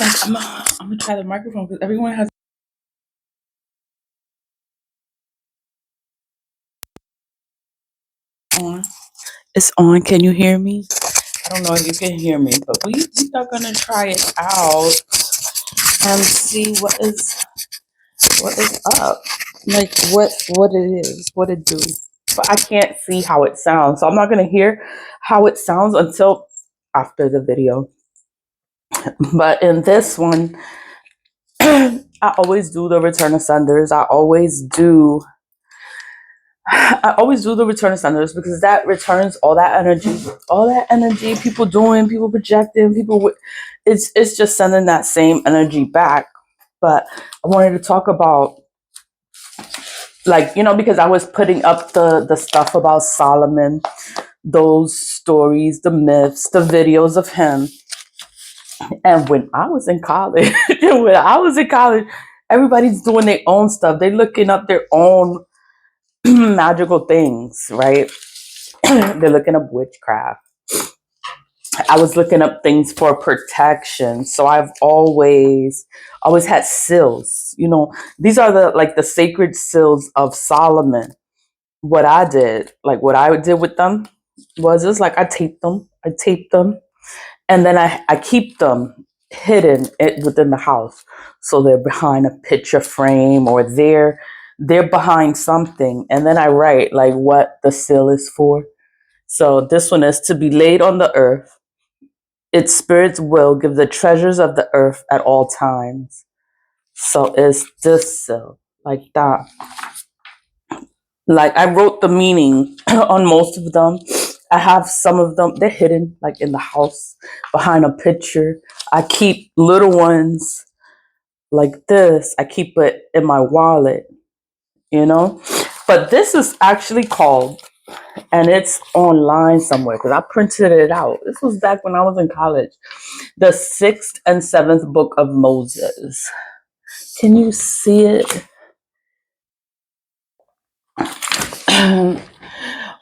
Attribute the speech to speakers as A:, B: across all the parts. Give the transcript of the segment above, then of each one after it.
A: I'm gonna try the microphone because everyone has on. It's on. Can you hear me? I don't know if you can hear me, but we are gonna try it out and see what is up. Like what it is, what it do. But I can't see how it sounds, so I'm not gonna hear how it sounds until after the video. But in this one, I always do the return of senders. I always do the return of senders because that returns all that energy people doing, people projecting, it's just sending that same energy back. But I wanted to talk about, like, because I was putting up the stuff about Solomon, those stories, the myths, the videos of him. And when I was in college, everybody's doing their own stuff. They're looking up their own magical things, right? They're looking up witchcraft. I was looking up things for protection. So I've always had seals. These are the sacred seals of Solomon. What I did with them was just like I taped them, and then I keep them hidden within the house. So they're behind a picture frame, or they're behind something, and then I write like what the seal is for. So this one is to be laid on the earth. Its spirits will give the treasures of the earth at all times. So it's this seal, like that. Like I wrote the meaning on most of them. I have some of them, they're hidden like in the house behind a picture. I keep little ones like this. I keep it in my wallet, But this is actually called, and it's online somewhere because I printed it out. This was back when I was in college. The 6th and 7th book of Moses. Can you see it?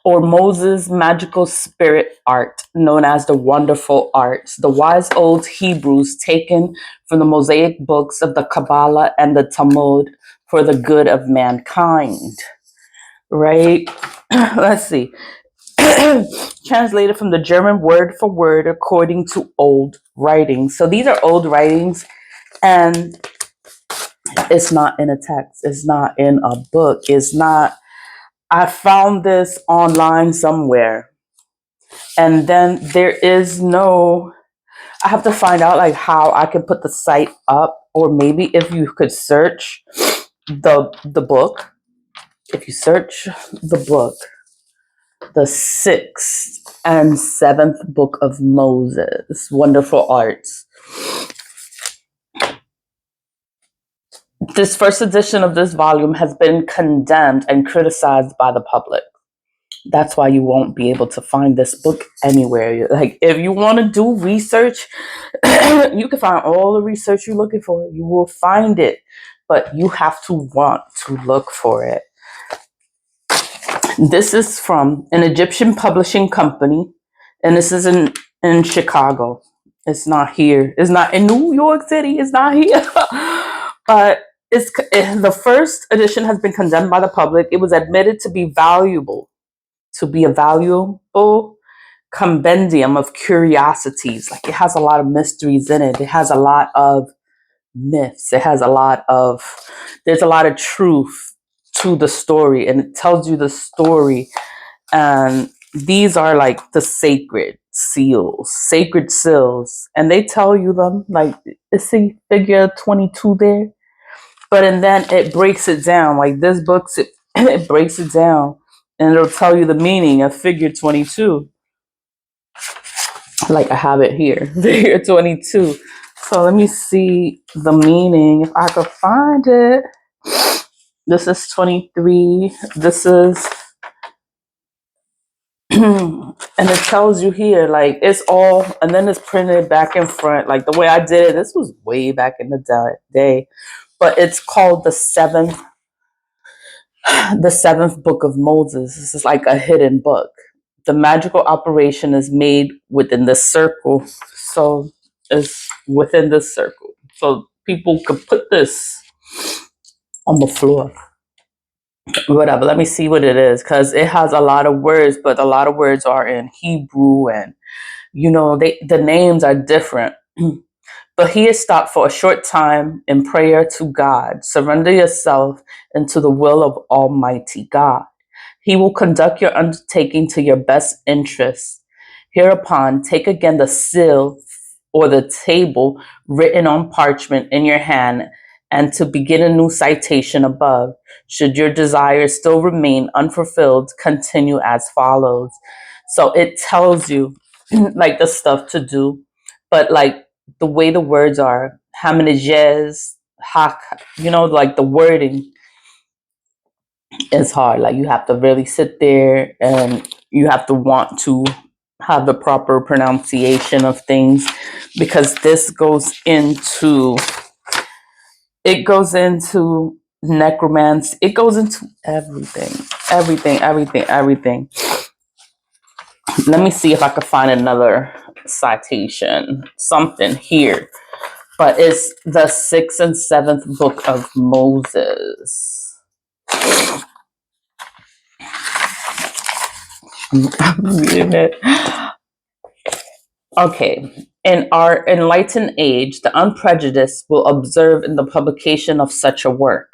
A: Or Moses' magical spirit art, known as the wonderful arts, the wise old Hebrews taken from the Mosaic books of the Kabbalah and the Talmud for the good of mankind. Right? Let's see. Translated from the German word for word according to old writings. So these are old writings, and it's not in a text. It's not in a book. It's not. I found this online somewhere. And then there is no, I have to find out like how I can put the site up, or maybe if you could search the book. If you search the book, the 6th and 7th book of Moses, wonderful arts. This first edition of this volume has been condemned and criticized by the public. That's why you won't be able to find this book anywhere. Like, if you want to do research, you can find all the research you're looking for. You will find it, but you have to want to look for it. This is from an Egyptian publishing company, and this is in Chicago. It's not here. It's not in New York City. It's not here. But the first edition has been condemned by the public. It was admitted to be a valuable compendium of curiosities. Like, it has a lot of mysteries in it. It has a lot of myths. There's a lot of truth to the story, and it tells you the story. And these are like the sacred seals, and they tell you them, like, see figure 22 there, but and then it breaks it down. Like this book, it breaks it down, and it'll tell you the meaning of figure 22. Like I have it here, figure 22. So let me see the meaning if I could find it. This is 23. This is, and it tells you here, like, it's all, and then it's printed back and front. Like the way I did it, this was way back in the day, but it's called the seventh book of Moses. This is like a hidden book. The magical operation is made within the circle. So is within this circle. So people could put this on the floor. Whatever. Let me see what it is, because it has a lot of words, but a lot of words are in Hebrew, and the names are different. But here stop for a short time in prayer to God. Surrender yourself into the will of Almighty God. He will conduct your undertaking to your best interests. Hereupon, take again the seal or the table written on parchment in your hand, and to begin a new citation above. Should your desires still remain unfulfilled, continue as follows. So it tells you like the stuff to do, but like the way the words are, Hamanijez, Hak, like the wording is hard. Like you have to really sit there and you have to want to have the proper pronunciation of things, because this goes into necromancy. It goes into everything. Let me see if I could find another citation, something here. But it's the 6th and 7th book of Moses. I'm reading it. Okay. In our enlightened age, the unprejudiced will observe in the publication of such a work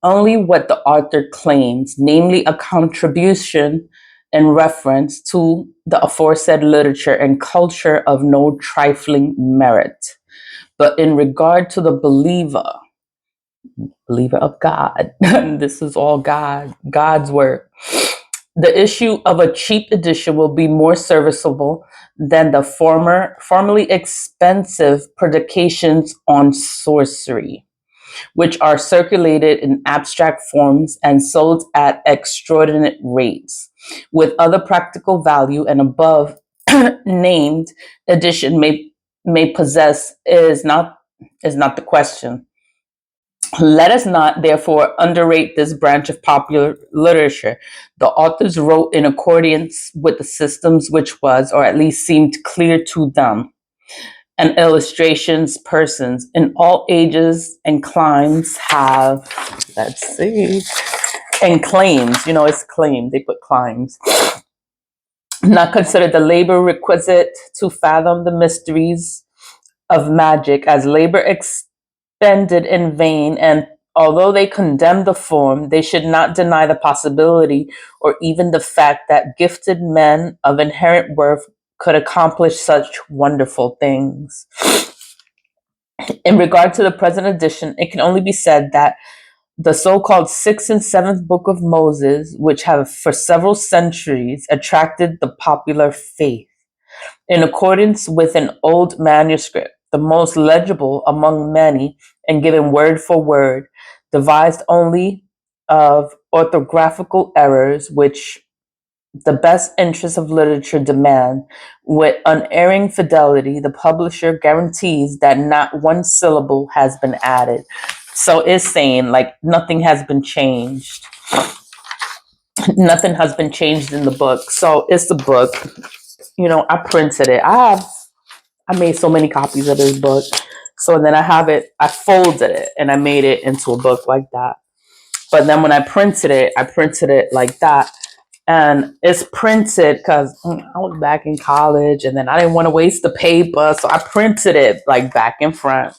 A: only what the author claims, namely a contribution in reference to the aforesaid literature and culture of no trifling merit. But in regard to the believer of God, this is all God's work. The issue of a cheap edition will be more serviceable than the formerly expensive predications on sorcery, which are circulated in abstract forms and sold at extraordinary rates, with other practical value and above named edition may possess is not the question. Let us not, therefore, underrate this branch of popular literature. The authors wrote in accordance with the systems which was, or at least seemed clear to them, and illustrations persons in all ages and climes have, let's see, and claims, it's claim, they put climes, not considered the labor requisite to fathom the mysteries of magic as labor expended in vain, and although they condemn the form, they should not deny the possibility or even the fact that gifted men of inherent worth could accomplish such wonderful things. In regard to the present edition, it can only be said that the so-called 6th and 7th book of Moses, which have for several centuries attracted the popular faith, in accordance with an old manuscript, the most legible among many and given word for word, devised only of orthographical errors which the best interests of literature demand, with unerring fidelity, the publisher guarantees that not one syllable has been added. So it's saying like nothing has been changed. Nothing has been changed in the book. So it's the book. I printed it. I made so many copies of this book. So then I folded it and I made it into a book like that. But then when I printed it like that. And it's printed because I was back in college and then I didn't want to waste the paper. So I printed it like back in front.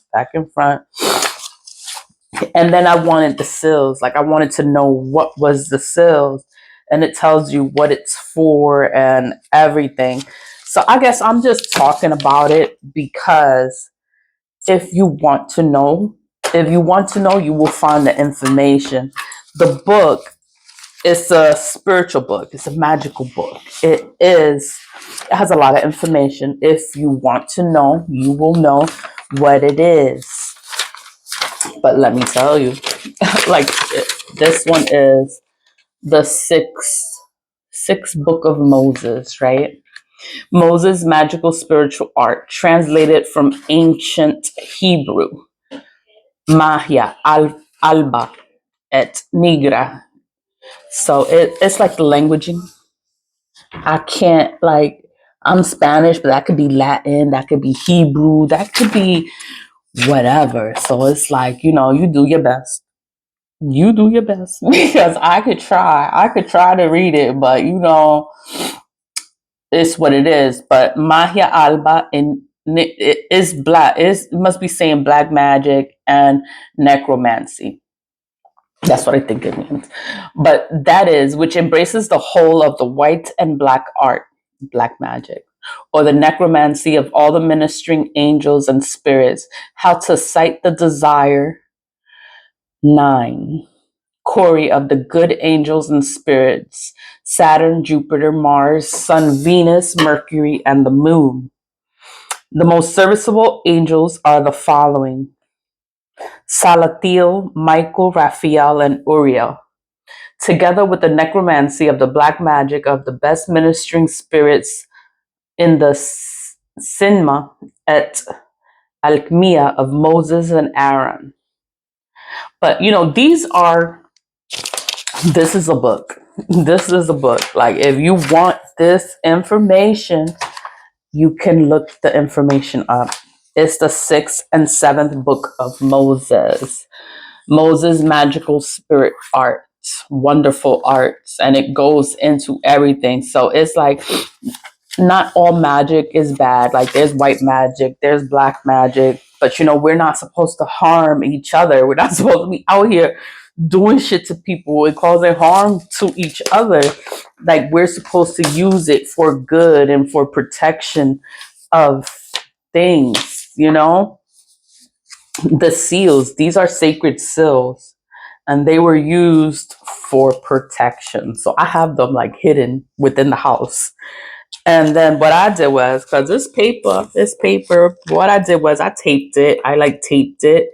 A: And then I wanted the seals. Like I wanted to know what was the seals. And it tells you what it's for and everything. So I guess I'm just talking about it because if you want to know, you will find the information. The book, it's a spiritual book. It's a magical book. It has a lot of information. If you want to know, you will know what it is. But let me tell you, this one is the sixth book of Moses, right? Moses' magical spiritual art, translated from ancient Hebrew. Mahia, Alba, et Nigra. So it's like the languaging. I can't I'm Spanish, but that could be Latin, that could be Hebrew, that could be whatever. So it's like, you do your best. You do your best. Because I could try to read it, but it's what it is. But Magia Alba it is black. It must be saying black magic and necromancy. That's what I think it means. But that is, which embraces the whole of the white and black art, black magic, or the necromancy of all the ministering angels and spirits, how to cite the desire. 9. Chori of the good angels and spirits, Saturn, Jupiter, Mars, Sun, Venus, Mercury, and the Moon. The most serviceable angels are the following: Salatiel, Michael, Raphael, and Uriel. Together with the necromancy of the black magic of the best ministering spirits in the Sinma et Alchemia of Moses and Aaron. But this is a book. This is a book. Like, if you want this information, you can look the information up. It's the 6th and 7th book of Moses. Moses' magical spirit arts, wonderful arts, and it goes into everything. So it's like, not all magic is bad. Like, there's white magic, there's black magic, but we're not supposed to harm each other. We're not supposed to be out here doing shit to people and causing harm to each other. Like, we're supposed to use it for good and for protection of things. The seals, these are sacred seals, and they were used for protection. So I have them like hidden within the house. And then what I did was, because this paper, what I did was I taped it. I taped it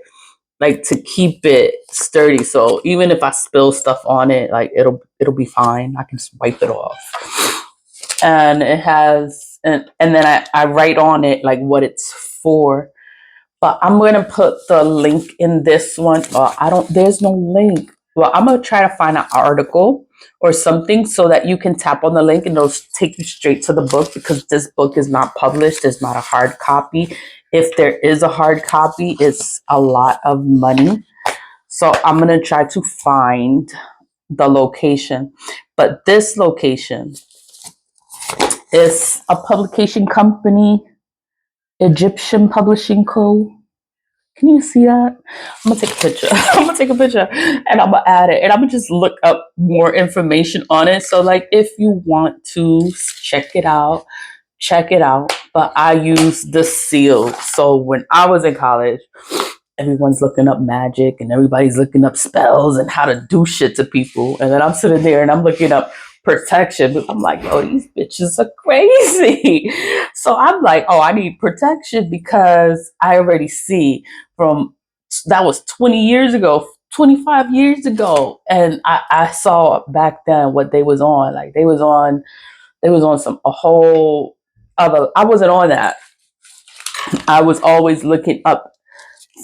A: to keep it sturdy. So even if I spill stuff on it, it'll be fine. I can just wipe it off. And it has, and then I write on it what it's for. But I'm going to put the link in this one. There's no link. Well, I'm going to try to find an article or something so that you can tap on the link and it'll take you straight to the book, because this book is not published. It's not a hard copy. If there is a hard copy, it's a lot of money. So I'm going to try to find the location. But this location is a publication company, Egyptian Publishing Co. Can you see that? I'm gonna take a picture. I'm gonna take a picture and I'm gonna add it, and I'm gonna just look up more information on it. So if you want to check it out, check it out. But I use the seal. So when I was in college, everyone's looking up magic and everybody's looking up spells and how to do shit to people. And then I'm sitting there and I'm looking up protection. I'm like, oh, these bitches are crazy. So I'm like, oh, I need protection, because I already see that was 20 years ago, 25 years ago. And I saw back then what they was on. They was on a whole other, I wasn't on that. I was always looking up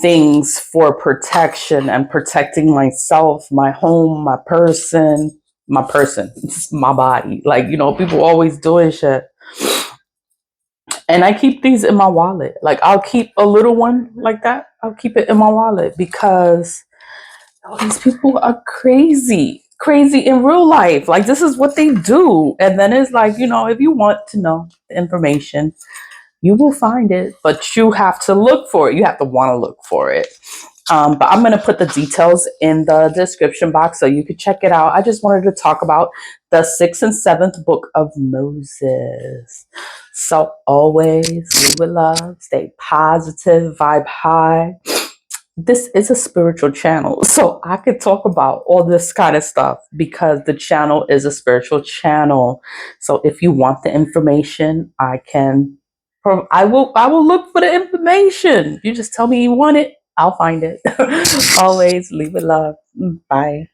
A: things for protection and protecting myself, my home, my person, my body. People always doing shit. And I keep these in my wallet. I'll keep a little one like that. I'll keep it in my wallet, because these people are crazy in real life. This is what they do. And then it's if you want to know the information, you will find it, but you have to look for it. You have to want to look for it. But I'm going to put the details in the description box so you can check it out. I just wanted to talk about the 6th and 7th book of Moses. So always live with love, stay positive, vibe high. This is a spiritual channel, so I could talk about all this kind of stuff because the channel is a spiritual channel. So if you want the information, I will look for the information. You just tell me you want it, I'll find it. Always leave it love. Bye.